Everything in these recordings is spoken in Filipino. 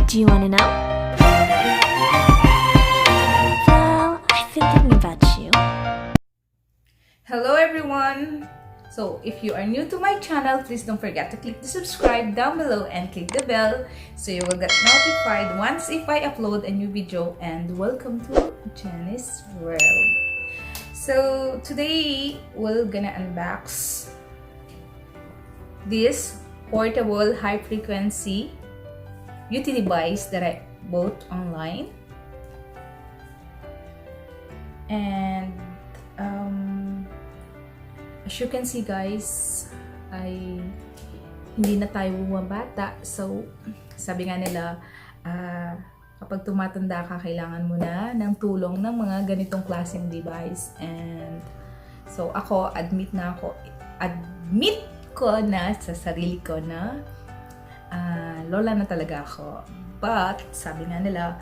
Do you want to know? Well, I've been thinking about you. Hello everyone! So, if you are new to my channel, please don't forget to click the subscribe down below and click the bell so you will get notified once if I upload a new video. And welcome to Jenny's World. So, today we're gonna unbox this portable high-frequency beauty device that I bought online. And as you can see guys, ay hindi na tayo bumabata. So, sabi nga nila, kapag tumatanda ka, kailangan mo na ng tulong ng mga ganitong klaseng device. And so, admit ko na sa sarili ko na lola na talaga ako. But, sabi nga nila,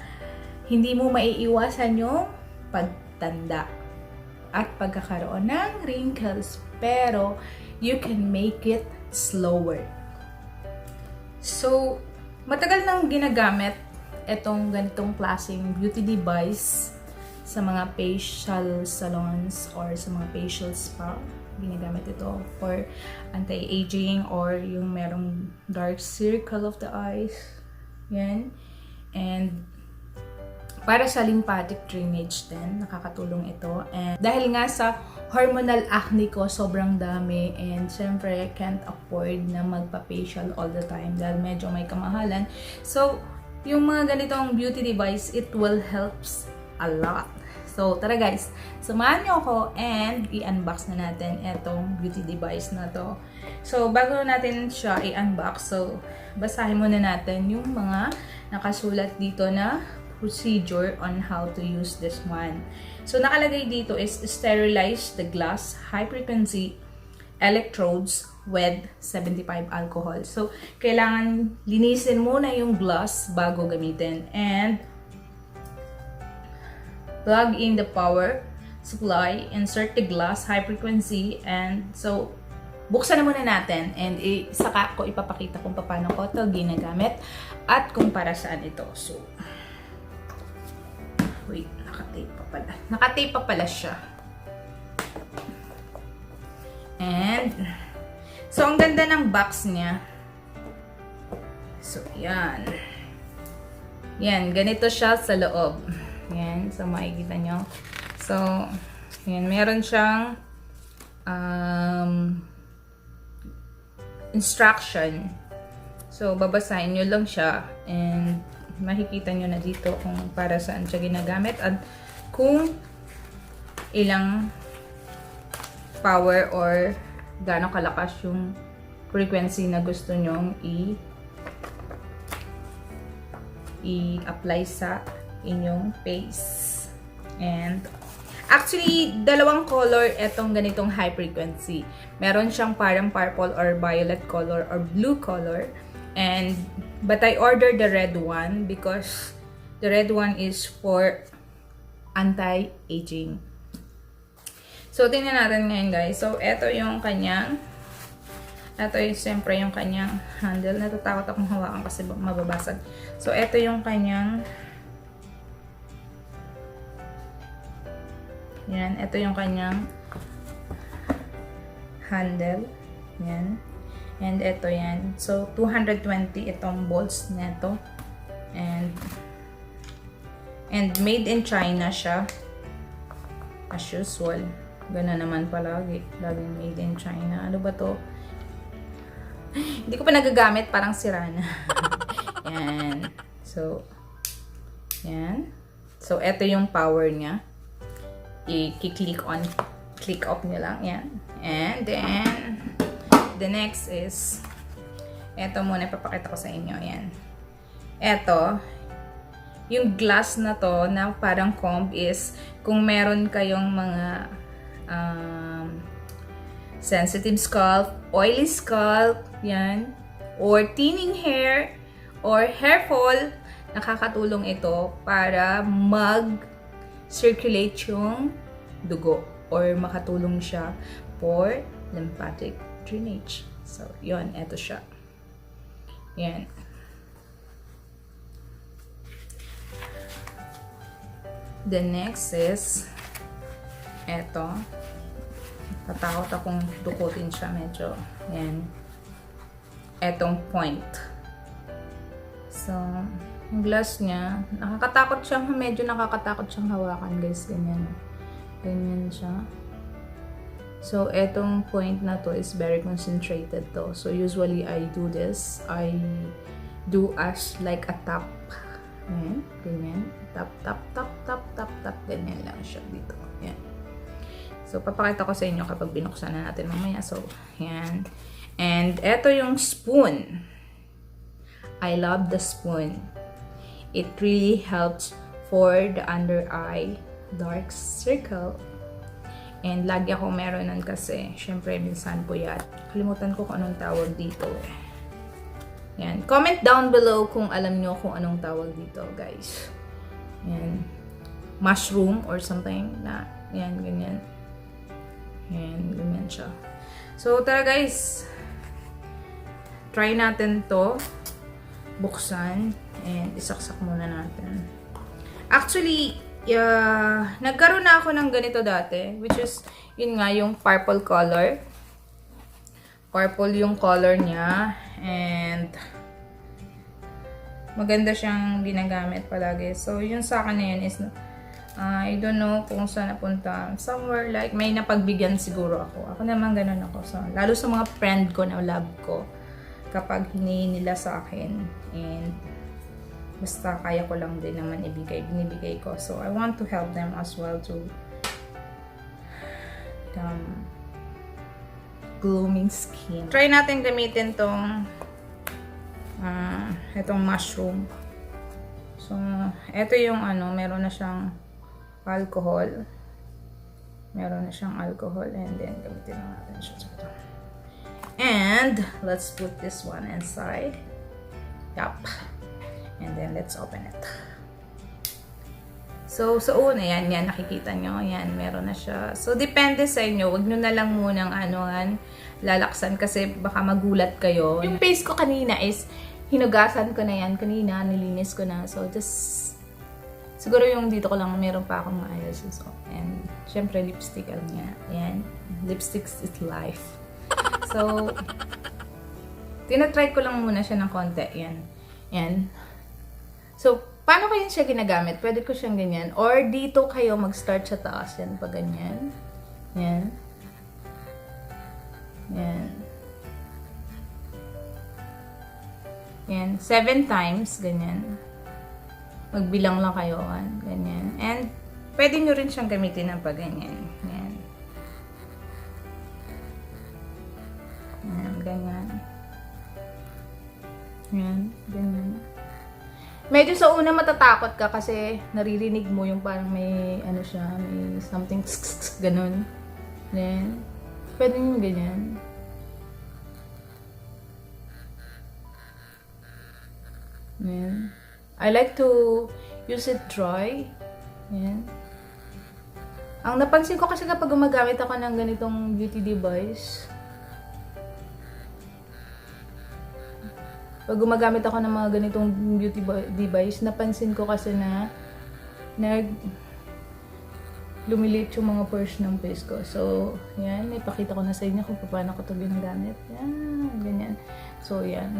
hindi mo maiiwasan yung pagtanda at pagkakaroon ng wrinkles, pero you can make it slower. So, matagal nang ginagamit itong ganitong klaseng beauty device sa mga facial salons or sa mga facial spa. Ginagamit ito for anti-aging or yung merong dark circle of the eyes. Yan. And para sa lymphatic drainage din, nakakatulong ito. And dahil nga sa hormonal acne ko, sobrang dami. And syempre, can't afford na magpa-facial all the time dahil medyo may kamahalan. So, yung mga ganitong beauty device, it will helps a lot. So, tara guys, samahan niyo ako and i-unbox na natin itong beauty device na to. So, bago natin siya i-unbox, so, basahin muna natin yung mga nakasulat dito na procedure on how to use this one. So, nakalagay dito is sterilize the glass high-frequency electrodes with 75 alcohol. So, kailangan linisin muna yung glass bago gamitin. And plug in the power supply, insert the glass high-frequency, and so, buksan na muna natin. And saka ko ipapakita kung paano ko ito ginagamit at kung para saan ito. So, wait, nakatape pa pala. Nakatape pa pala siya. And, so, ang ganda ng box niya. So, yan. Yan, ganito siya sa loob. Yan, so, makikita nyo. So, yan, meron siyang instruction. So, babasahin nyo lang siya. And, makikita nyo na dito kung para saan siya ginagamit at kung ilang power or gaano kalakas yung frequency na gusto nyong i-apply sa inyong face. And actually, dalawang color itong ganitong high frequency. Meron siyang parang purple or violet color or blue color. But I ordered the red one because the red one is for anti-aging. So, tingnan natin ngayon guys. So, ito yung kanyang, ito yung siyempre yung kanyang handle. Natatakot akong hawakan kasi mababasag. So, ito yung kanyang, yan, ito yung kanyang handle. Yan. And ito yan. So, 220 itong bolts nito. And made in China siya. As usual. Gana naman palagi. Laging made in China. Ano ba to? Hindi ko pa nagagamit. Parang sira na. Yan. So, yan. So, ito yung power niya. I-click on. Click off nyo lang. Yan. And then, the next is, eto muna, ipapakita ko sa inyo, yan. Eto, yung glass na to, na parang comb is, kung meron kayong mga sensitive scalp, oily scalp, yan, or thinning hair, or hair fall, nakakatulong ito para mag-circulate yung dugo, or makatulong siya for lymphatic drainage. So, yun. Eto siya. Yan. The next is eto. Tatakot akong dukutin siya medyo. Yan. Etong point. So, yung glass niya, medyo nakakatakot siyang hawakan, guys. Ganyan. Ganyan siya. So, etong point na to is very concentrated to. So, usually I do this. I do as like a tap. Ayan. Ganyan. Tap, tap, tap, tap, tap, tap. Ganyan lang siya dito. Ayan. So, papakita ko sa inyo kapag binuksan na natin mamaya. So, ayan. And, eto yung spoon. I love the spoon. It really helps for the under eye dark circle. And, lagi ako meron nun kasi, syempre, minsan po yan. Kalimutan ko kung anong tawag dito. Yan. Comment down below kung alam nyo kung anong tawag dito, guys. Yan. Mushroom or something na, yan, ganyan. Yan, ganyan siya. So, tara guys. Try natin to. Buksan. And isaksak muna natin. Actually, nagkaroon na ako ng ganito dati. Which is, yun nga, yung purple color. Purple yung color niya. And, maganda siyang ginagamit palagi. So, yung sa akin na yun is, I don't know kung saan napunta. Somewhere like, may napagbigyan siguro ako. Ako naman ganun ako. So, lalo sa mga friend ko na love ko. Kapag hinihingi nila sa akin. And, basta kaya ko lang din naman ibigay. Binibigay ko. So, I want to help them as well to glowing skin. Try natin gamitin tong itong mushroom. So, ito yung meron na siyang alcohol. Meron na siyang alcohol. And then, gamitin na natin siya. And, let's put this one inside. Yup. And then, let's open it. So, sa una, yan, nakikita nyo. Yan, meron na siya. So, depende sa inyo. Huwag nyo na lang munang lalaksan kasi baka magulat kayo. Yung face ko kanina is, hinugasan ko na yan. Kanina, nilinis ko na. So, just siguro yung dito ko lang meron pa akong maayos. So, and syempre lipstick niya. Ayan. Lipstick is life. So, tinatry ko lang muna siya ng konti. Yan. Yan. So, paano ko yun siya ginagamit? Pwede ko siyang ganyan. Or dito kayo mag-start sa taas. Yan, pag ganyan. Yan. Yan. Yan. 7 times. Ganyan. Magbilang lang kayo. Ganyan. And, pwede nyo rin siyang gamitin ng pag ganyan. Yan. Yan. Ganyan. Yan. Ganyan. Medyo sa una matatakot ka kasi naririnig mo yung parang may siya, may something ganun. Then, pwede nyo ganyan. Yan. I like to use it dry. Yan. Ang napansin ko kasi kapag gumagamit ako ng ganitong beauty device, pag gumagamit ako ng mga ganitong beauty device, napansin ko kasi na lumilit yung mga pores ng face ko. So, yan. Ipakita ko na sa inyo kung paano ko ito ginagamit. Yan. Ganyan. So, yan.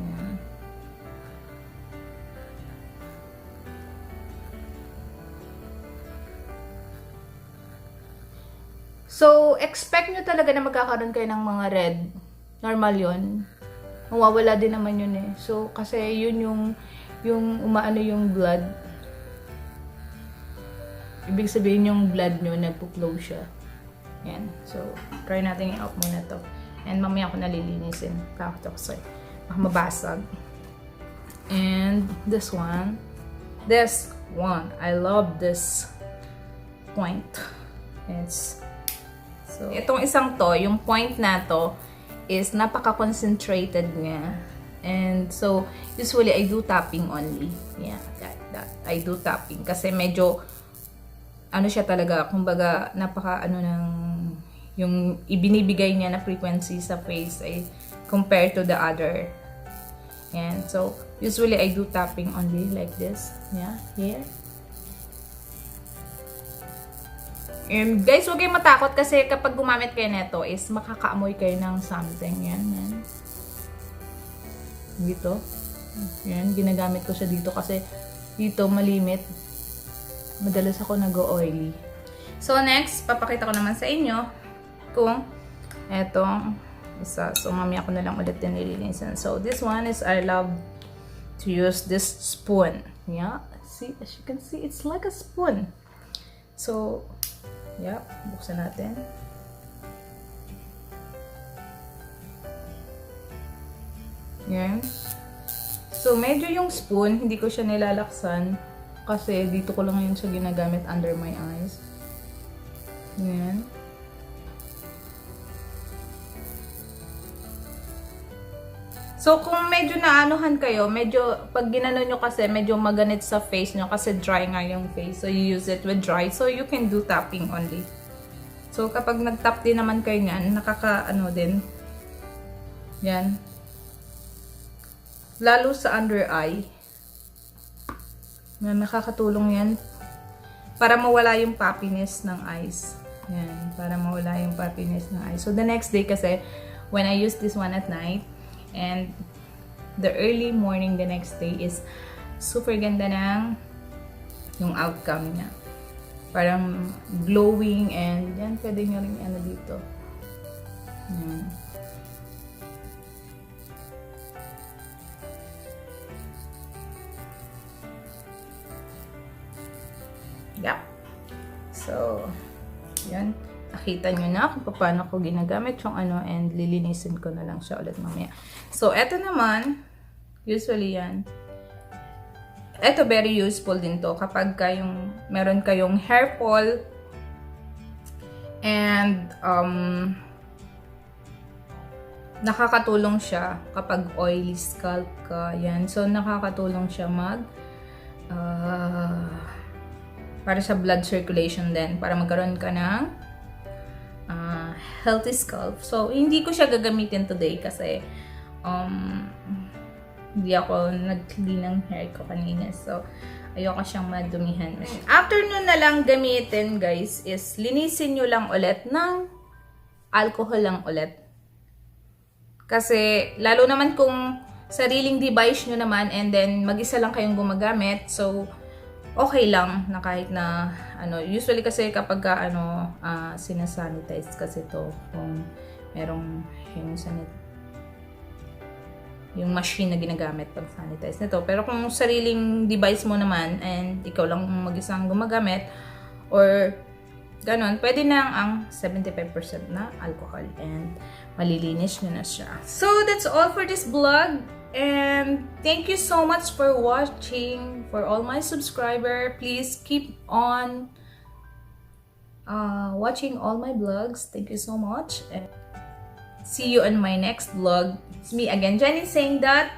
Yan. So, expect nyo talaga na magkakaroon kayo ng mga red. Normal yun. Mawawala din naman yun eh. So, kasi yun yung umaano yung blood. Ibig sabihin yung blood nyo, nagpo-flow siya. Yan. So, try natin i-off muna to. And mamaya ako nalilinisin. Baka mabasag. And this one. This one. I love this point. So, itong isang to, yung point na to, is napaka-concentrated niya. And so, usually, I do tapping only. Yeah, that. I do tapping. Kasi medyo, siya talaga, kumbaga, yung ibinibigay niya na frequency sa face ay compared to the other. And so, usually I do tapping only like this. Yeah, here. And guys, huwag kayong matakot kasi kapag gumamit kayo nito is makakaamoy kayo ng something. Yan, yan. Dito. Yan, ginagamit ko siya dito kasi dito malimit. Madalas ako nag-oily. So next, papakita ko naman sa inyo kung etong isa. So mamaya ko na lang ulit din nililinisan. So this one is I love to use this spoon. Yeah, see, as you can see, it's like a spoon. So, yeah, buksan natin. Yan. So, medyo yung spoon, hindi ko siya nilalaksan kasi dito ko lang yun siya ginagamit under my eyes. Yan. So, kung medyo naanuhan kayo, medyo, pag ginano nyo kasi, medyo maganit sa face nyo kasi dry nga yung face. So, you use it with dry. So, you can do tapping only. So, kapag nag-tap din naman kayo nyan, nakaka-ano din. Yan. Lalo sa under eye. Yan, nakakatulong yan. Para mawala yung puffiness ng eyes. Yan. Para mawala yung puffiness ng eyes. So, the next day kasi, when I use this one at night, and the early morning the next day is super ganda ng yung outcome niya. Parang glowing and yan, pwede nyo rin ano dito. Yan. Yep. So, yan. Nakita nyo na kung paano ko ginagamit yung ano and lilinisin ko na lang siya ulit mamaya. So, eto naman, usually yan. Eto very useful din to kapag meron kayong hair fall and nakakatulong siya kapag oily scalp ka. Yan. So, nakakatulong siya para sa blood circulation din. Para magkaroon ka ng healthy scalp. So, hindi ko siya gagamitin today kasi hindi ako nag-clean ng hair ko kanina. So, ayoko siyang madumihan. After nun na lang gamitin, guys, is linisin nyo lang ulit ng alcohol lang ulit. Kasi, lalo naman kung sariling device nyo naman and then mag-isa lang kayong gumagamit. So, okay lang na kahit na usually kasi kapag sinasanitize kasi to kung merong yung machine na ginagamit pag sanitize nito. Pero kung sariling device mo naman and ikaw lang mag-isang gumagamit or ganon, pwede na ang 75% na alcohol and malilinis nyo na siya. So that's all for this vlog. And thank you so much for watching. For all my subscribers, please keep on watching all my vlogs. Thank you so much. And see you in my next vlog. It's me again, Jenny, saying that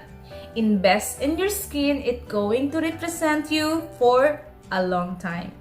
invest in your skin. It's going to represent you for a long time.